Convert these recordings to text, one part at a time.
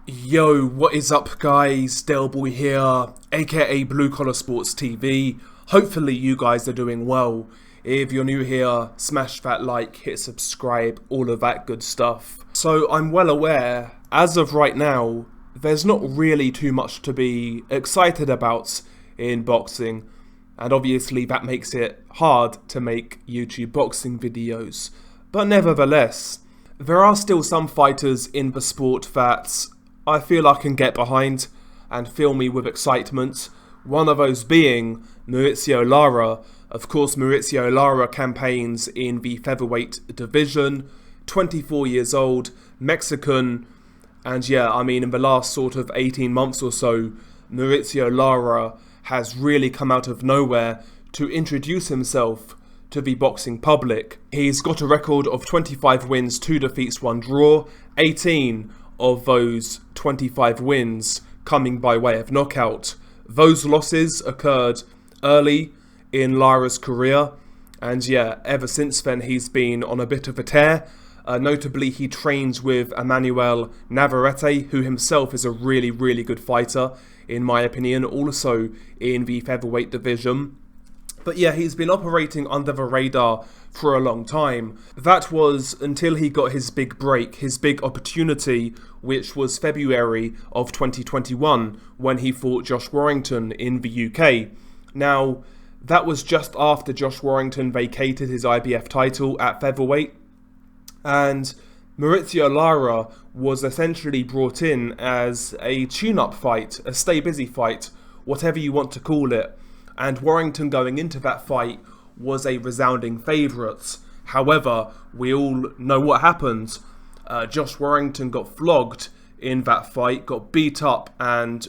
Yo, what is up guys? Delboy here, aka Blue Collar Sports TV. Hopefully you guys are doing well. If you're new here, smash that like, hit subscribe, all of that good stuff. So I'm well aware, as of right now, there's not really too much to be excited about in boxing. And obviously that makes it hard to make YouTube boxing videos. But nevertheless, there are still some fighters in the sport that I feel I can get behind and fill me with excitement. One of those being Mauricio Lara. Of course, Mauricio Lara campaigns in the Featherweight division, 24 years old, Mexican, and in the last sort of 18 months or so, Mauricio Lara has really come out of nowhere to introduce himself to the boxing public. He's got a record of 25 wins, 2 defeats, 1 draw, 18 of those 25 wins coming by way of knockout. Those losses occurred early in Lara's career, and ever since then he's been on a bit of a tear. Notably, he trains with Emmanuel Navarrete, who himself is a really, really good fighter, in my opinion, also in the featherweight division. But he's been operating under the radar for a long time. That was until he got his big break, his big opportunity, which was February of 2021, when he fought Josh Warrington in the UK. Now, that was just after Josh Warrington vacated his IBF title at featherweight, and Mauricio Lara was essentially brought in as a tune-up fight, a stay-busy fight, whatever you want to call it. And Warrington going into that fight was a resounding favourite. However, we all know what happened. Josh Warrington got flogged in that fight, got beat up and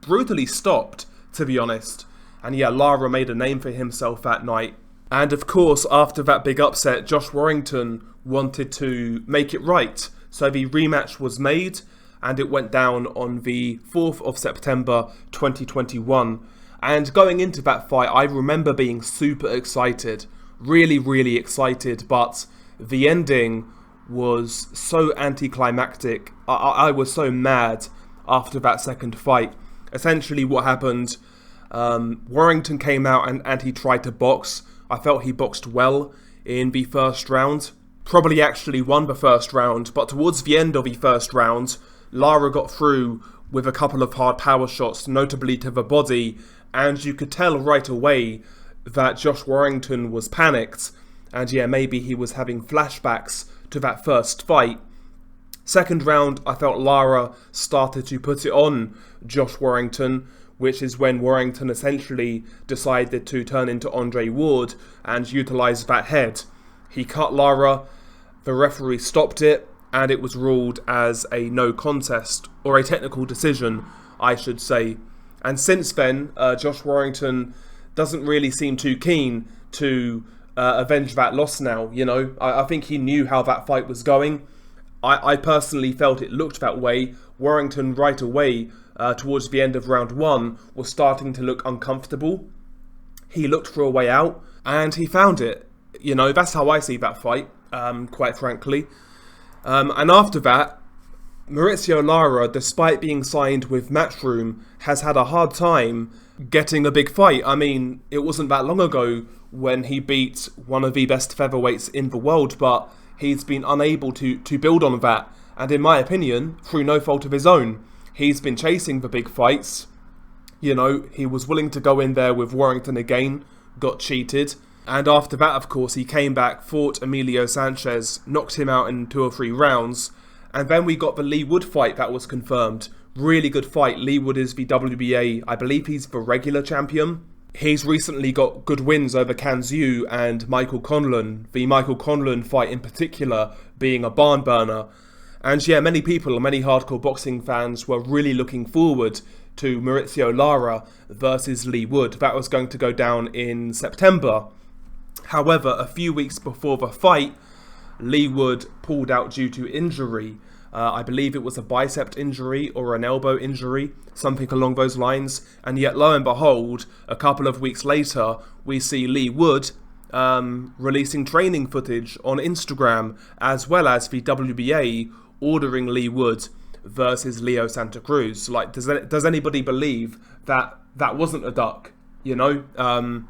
brutally stopped, to be honest. And Lara made a name for himself that night. And of course, after that big upset, Josh Warrington wanted to make it right. So the rematch was made, and it went down on the 4th of September 2021. And going into that fight, I remember being super excited, really, really excited, but the ending was so anticlimactic. I was so mad after that second fight. Essentially what happened, Warrington came out and he tried to box. I felt he boxed well in the first round, probably actually won the first round, but towards the end of the first round, Lara got through with a couple of hard power shots, notably to the body, and you could tell right away that Josh Warrington was panicked, and maybe he was having flashbacks to that first fight. Second round, I felt Lara started to put it on Josh Warrington, which is when Warrington essentially decided to turn into Andre Ward and utilise that head. He cut Lara, the referee stopped it, and it was ruled as a no contest, or a technical decision, I should say. And since then, Josh Warrington doesn't really seem too keen to avenge that loss now. I think he knew how that fight was going. I personally felt it looked that way. Warrington right away, towards the end of round 1, was starting to look uncomfortable. He looked for a way out, and he found it. That's how I see that fight, quite frankly. And after that, Mauricio Lara, despite being signed with Matchroom, has had a hard time getting a big fight. It wasn't that long ago when he beat one of the best featherweights in the world, but he's been unable to build on that. And in my opinion, through no fault of his own, he's been chasing the big fights. He was willing to go in there with Warrington again, got cheated. And after that, of course, he came back, fought Emilio Sanchez, knocked him out in 2 or 3 rounds. And then we got the Lee Wood fight that was confirmed. Really good fight. Lee Wood is the WBA, I believe he's the regular champion. He's recently got good wins over Can Xu and Michael Conlon. The Michael Conlon fight in particular being a barn burner. And many people, many hardcore boxing fans were really looking forward to Mauricio Lara versus Lee Wood. That was going to go down in September. However, a few weeks before the fight, Lee Wood pulled out due to injury. I believe it was a bicep injury or an elbow injury, something along those lines. And yet, lo and behold, a couple of weeks later, we see Lee Wood releasing training footage on Instagram, as well as the WBA ordering Lee Wood versus Leo Santa Cruz. Like, does anybody believe that that wasn't a duck? You know,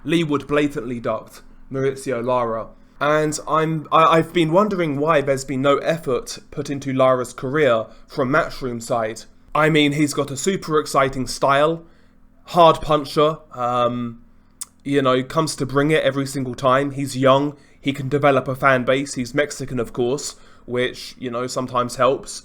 Lee Wood blatantly ducked Mauricio Lara. And I've been wondering why there's been no effort put into Lara's career from Matchroom side. I mean, he's got a super exciting style, hard puncher, you know, comes to bring it every single time. He's young, he can develop a fan base, he's Mexican of course, which, you know, sometimes helps.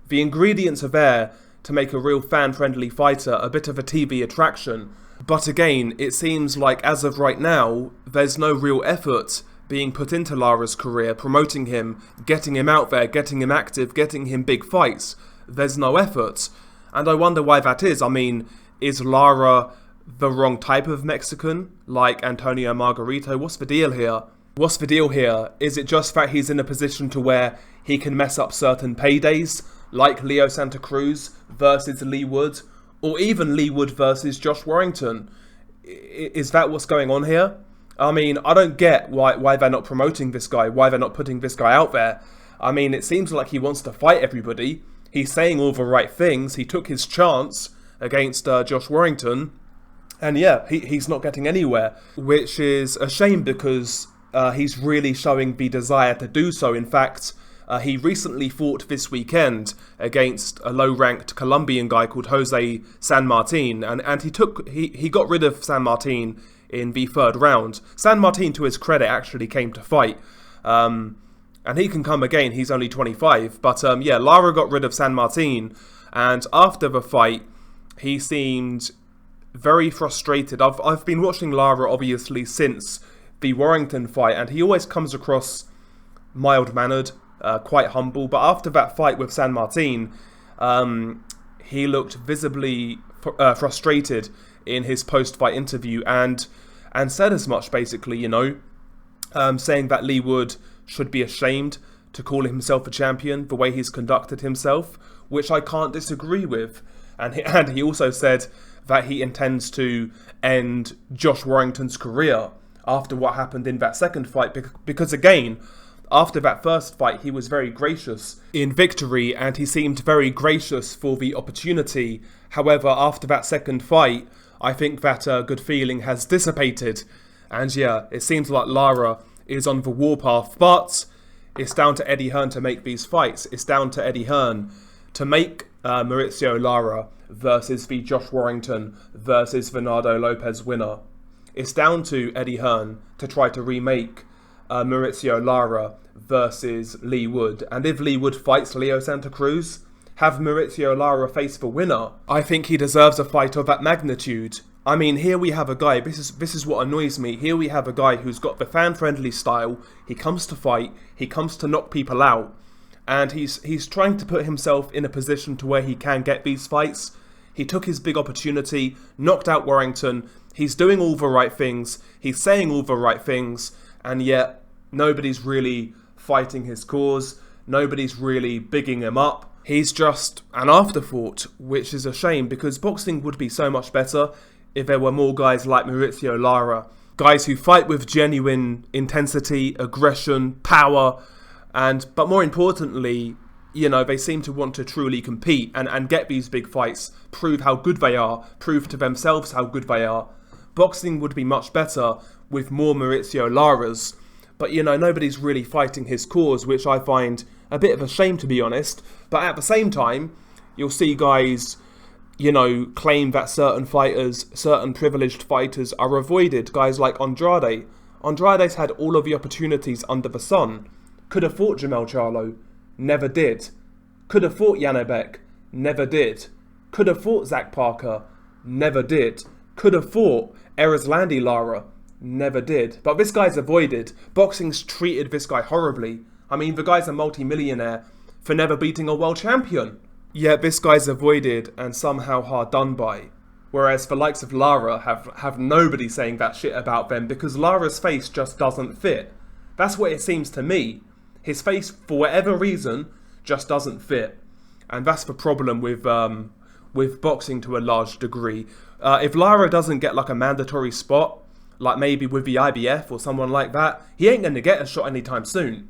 The ingredients are there to make a real fan-friendly fighter a bit of a TV attraction. But again, it seems like as of right now, there's no real effort being put into Lara's career, promoting him, getting him out there, getting him active, getting him big fights. There's no effort. And I wonder why that is. I mean, is Lara the wrong type of Mexican, like Antonio Margarito? What's the deal here? What's the deal here? Is it just that he's in a position to where he can mess up certain paydays, like Leo Santa Cruz versus Lee Wood, or even Lee Wood versus Josh Warrington? Is that what's going on here? I mean, I don't get why they're not promoting this guy, why they're not putting this guy out there. I mean, it seems like he wants to fight everybody. He's saying all the right things. He took his chance against Josh Warrington. And yeah, he's not getting anywhere, which is a shame because he's really showing the desire to do so. In fact, he recently fought this weekend against a low-ranked Colombian guy called Jose San Martin. And he got rid of San Martin in the third round. San Martin, to his credit, actually came to fight. And he can come again, he's only 25. But yeah, Lara got rid of San Martin. And after the fight, he seemed very frustrated. I've been watching Lara, obviously, since the Warrington fight. And he always comes across mild-mannered, quite humble. But after that fight with San Martin, he looked visibly frustrated in his post-fight interview and said as much, basically, you know, saying that Lee Wood should be ashamed to call himself a champion the way he's conducted himself, which I can't disagree with. And he also said that he intends to end Josh Warrington's career after what happened in that second fight, because again, after that first fight, he was very gracious in victory and he seemed very gracious for the opportunity. However, after that second fight, I think that good feeling has dissipated. And yeah, it seems like Lara is on the warpath, but it's down to Eddie Hearn to make these fights. It's down to Eddie Hearn to make Mauricio Lara versus the Josh Warrington versus Bernardo Lopez winner. It's down to Eddie Hearn to try to remake Mauricio Lara versus Lee Wood. And if Lee Wood fights Leo Santa Cruz, have Mauricio Lara face the winner. I think he deserves a fight of that magnitude. I mean, here we have a guy, this is what annoys me, here we have a guy who's got the fan-friendly style, he comes to fight, he comes to knock people out, and he's trying to put himself in a position to where he can get these fights. He took his big opportunity, knocked out Warrington, he's doing all the right things, he's saying all the right things, and yet nobody's really fighting his cause, nobody's really bigging him up. He's just an afterthought, which is a shame because boxing would be so much better if there were more guys like Mauricio Lara. Guys who fight with genuine intensity, aggression, power, but more importantly, you know, they seem to want to truly compete and get these big fights, prove how good they are, prove to themselves how good they are. Boxing would be much better with more Mauricio Laras. But, you know, nobody's really fighting his cause, which I find a bit of a shame, to be honest. But at the same time, you'll see guys, you know, claim that certain fighters, certain privileged fighters are avoided. Guys like Andrade. Andrade's had all of the opportunities under the sun. Could have fought Jamel Charlo. Never did. Could have fought Janabek. Never did. Could have fought Zach Parker. Never did. Could have fought Erislandy Lara. Never did. But this guy's avoided. Boxing's treated this guy horribly. I mean, the guy's a multi-millionaire for never beating a world champion. Yet this guy's avoided and somehow hard done by. Whereas the likes of Lara have nobody saying that shit about them because Lara's face just doesn't fit. That's what it seems to me. His face, for whatever reason, just doesn't fit. And that's the problem with boxing to a large degree. If Lara doesn't get like a mandatory spot, like maybe with the IBF or someone like that, he ain't going to get a shot anytime soon.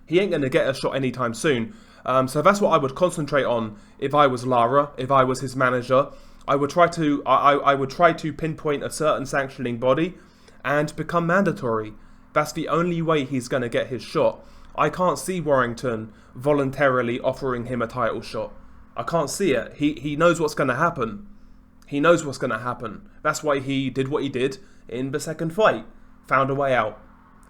He ain't going to get a shot anytime soon. So that's what I would concentrate on if I was Lara, if I was his manager. I would try to pinpoint a certain sanctioning body and become mandatory. That's the only way he's going to get his shot. I can't see Warrington voluntarily offering him a title shot. I can't see it. He knows what's going to happen. He knows what's going to happen. That's why he did what he did in the second fight. Found a way out.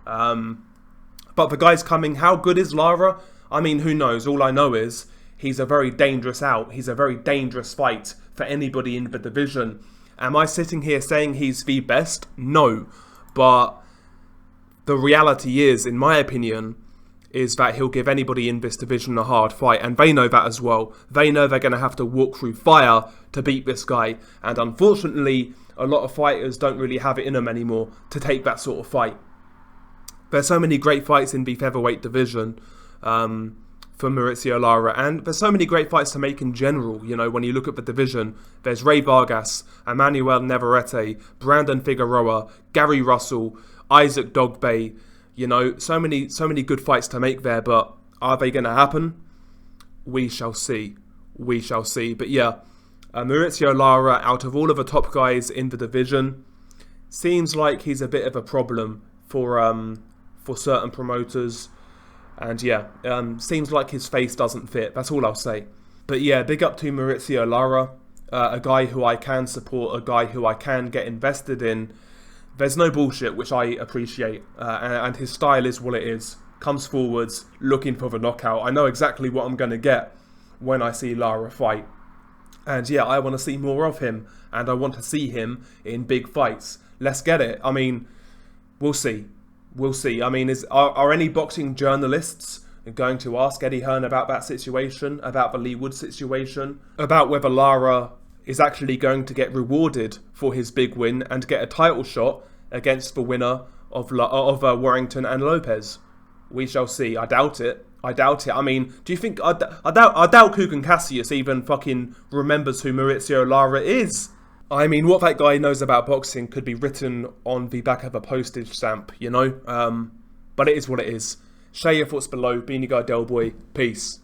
But the guy's coming. How good is Lara? I mean, who knows? All I know is he's a very dangerous out. He's a very dangerous fight for anybody in the division. Am I sitting here saying he's the best? No. But the reality is, in my opinion, is that he'll give anybody in this division a hard fight. And they know that as well. They know they're going to have to walk through fire to beat this guy. And unfortunately, a lot of fighters don't really have it in them anymore to take that sort of fight. There's so many great fights in the featherweight division for Mauricio Lara, and there's so many great fights to make in general. You know, when you look at the division, there's Ray Vargas, Emmanuel Navarrete, Brandon Figueroa, Gary Russell, Isaac Dogbay. You know, so many good fights to make there, but are they going to happen? We shall see. We shall see. But yeah, Mauricio Lara, out of all of the top guys in the division, seems like he's a bit of a problem for certain promoters. And yeah, seems like his face doesn't fit. That's all I'll say. But yeah, big up to Mauricio Lara, a guy who I can support, a guy who I can get invested in. There's no bullshit, which I appreciate. And his style is what it is. Comes forwards, looking for the knockout. I know exactly what I'm going to get when I see Lara fight. And yeah, I want to see more of him. And I want to see him in big fights. Let's get it. I mean, we'll see. We'll see. I mean, are any boxing journalists going to ask Eddie Hearn about that situation, about the Lee Wood situation, about whether Lara is actually going to get rewarded for his big win and get a title shot against the winner of Warrington and Lopez? We shall see. I doubt it. I doubt it. I mean, do you think... I doubt Kugan Cassius even fucking remembers who Mauricio Lara is. I mean, what that guy knows about boxing could be written on the back of a postage stamp, you know? But it is what it is. Share your thoughts below. Beanie Guy Del Boy. Peace.